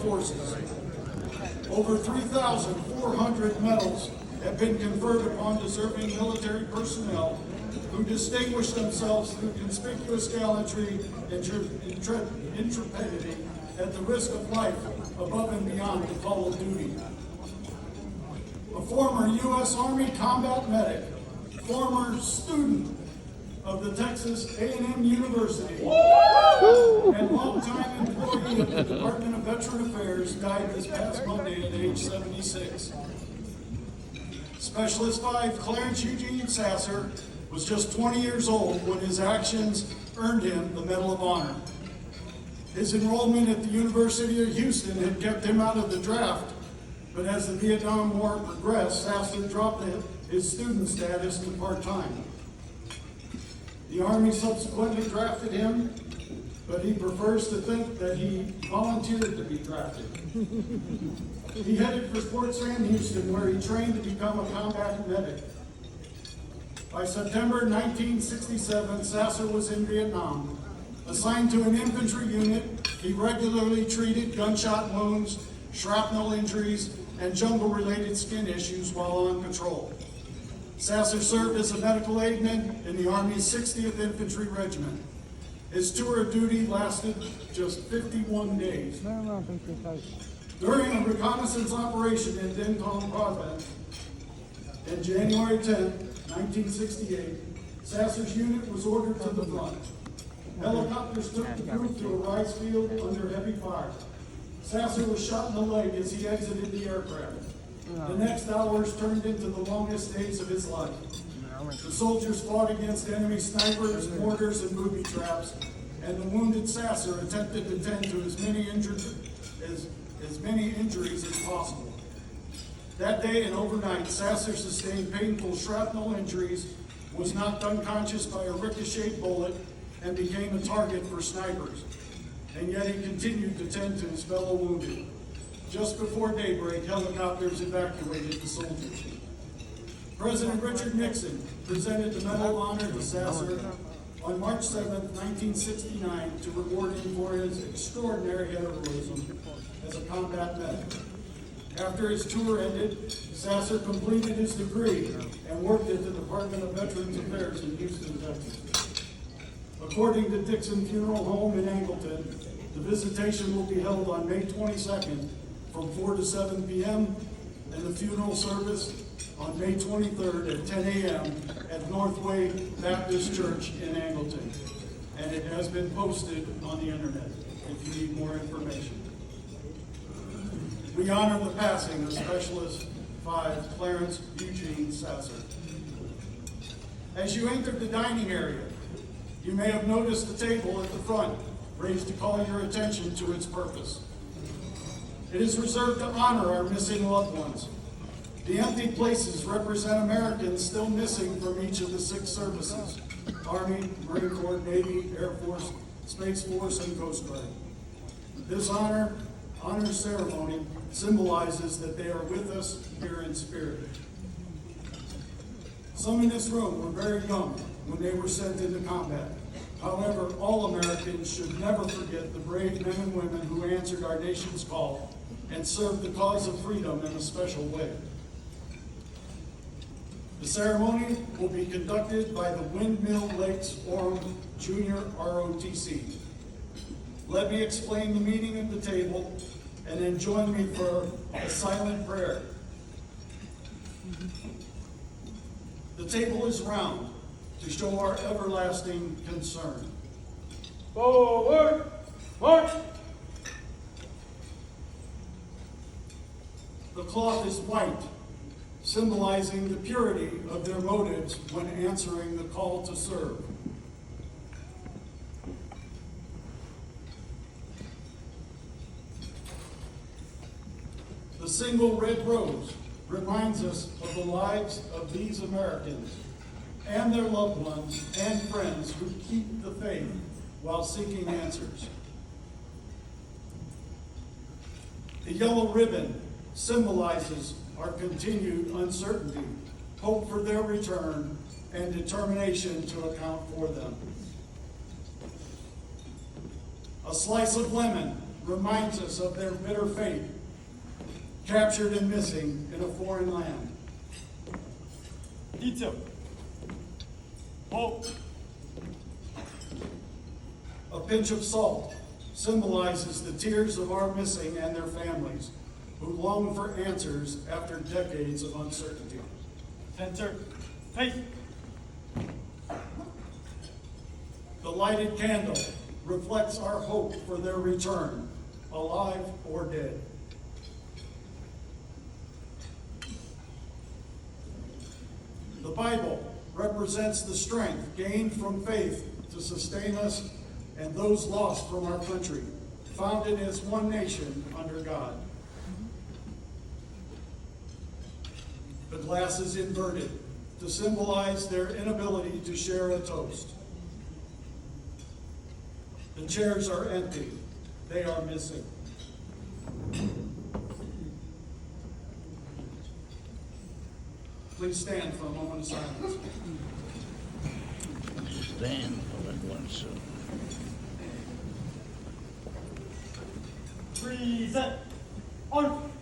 Forces. Over 3,400 medals have been conferred upon deserving military personnel who distinguish themselves through conspicuous gallantry and intrepidity at the risk of life above and beyond the call of duty. A former U.S. Army combat medic, former student of the Texas A&M University, and longtime employee of the Department of Veteran Affairs, died this past Monday at age 76. Specialist 5 Clarence Eugene Sasser was just 20 years old when his actions earned him the Medal of Honor. His enrollment at the University of Houston had kept him out of the draft, but as the Vietnam War progressed, Sasser dropped his student status to part-time. The Army subsequently drafted him, but he prefers to think that he volunteered to be drafted. He headed for Fort Sam Houston, where he trained to become a combat medic. By September 1967, Sasser was in Vietnam. Assigned to an infantry unit, he regularly treated gunshot wounds, shrapnel injuries, and jungle-related skin issues while on patrol. Sasser served as a medical aidman in the Army's 60th Infantry Regiment. His tour of duty lasted just 51 days. During a reconnaissance operation in Din Tong Province, on January 10, 1968, Sasser's unit was ordered to the front. Helicopters took the group to a rice field under heavy fire. Sasser was shot in the leg as he exited the aircraft. The next hours turned into the longest days of his life. The soldiers fought against enemy snipers, mortars, and booby traps, and the wounded Sasser attempted to tend to as many injuries as possible. That day and overnight, Sasser sustained painful shrapnel injuries, was knocked unconscious by a ricocheted bullet, and became a target for snipers. And yet he continued to tend to his fellow wounded. Just before daybreak, helicopters evacuated the soldiers. President Richard Nixon presented the Medal of Honor to Sasser on March 7, 1969, to reward him for his extraordinary heroism as a combat medic. After his tour ended, Sasser completed his degree and worked at the Department of Veterans Affairs in Houston, Texas. According to Dixon Funeral Home in Angleton, the visitation will be held on May 22nd from 4 to 7 p.m. and the funeral service on May 23rd at 10 a.m. at Northway Baptist Church in Angleton. And it has been posted on the internet if you need more information. We honor the passing of Specialist 5 Clarence Eugene Sasser. As you entered the dining area, you may have noticed the table at the front raised to call your attention to its purpose. It is reserved to honor our missing loved ones. The empty places represent Americans still missing from each of the 6 services: Army, Marine Corps, Navy, Air Force, Space Force, and Coast Guard. This honor ceremony symbolizes that they are with us here in spirit. Some in this room were very young when they were sent into combat. However, all Americans should never forget the brave men and women who answered our nation's call and served the cause of freedom in a special way. The ceremony will be conducted by the Windmill Lakes Orem Junior ROTC. Let me explain the meaning of the table, and then join me for a silent prayer. The table is round to show our everlasting concern. Forward! March! The cloth is white, symbolizing the purity of their motives when answering the call to serve. The single red rose reminds us of the lives of these Americans and their loved ones and friends who keep the faith while seeking answers. The yellow ribbon symbolizes our continued uncertainty, hope for their return, and determination to account for them. A slice of lemon reminds us of their bitter fate, captured and missing in a foreign land. Detail. Hold. A pinch of salt symbolizes the tears of our missing and their families, who long for answers after decades of uncertainty. Center. Face. The lighted candle reflects our hope for their return, alive or dead. The Bible represents the strength gained from faith to sustain us and those lost from our country, founded as one nation under God. The glass is inverted to symbolize their inability to share a toast. The chairs are empty. They are missing. Please stand for a moment of silence. Stand for that one, sir. Present. On.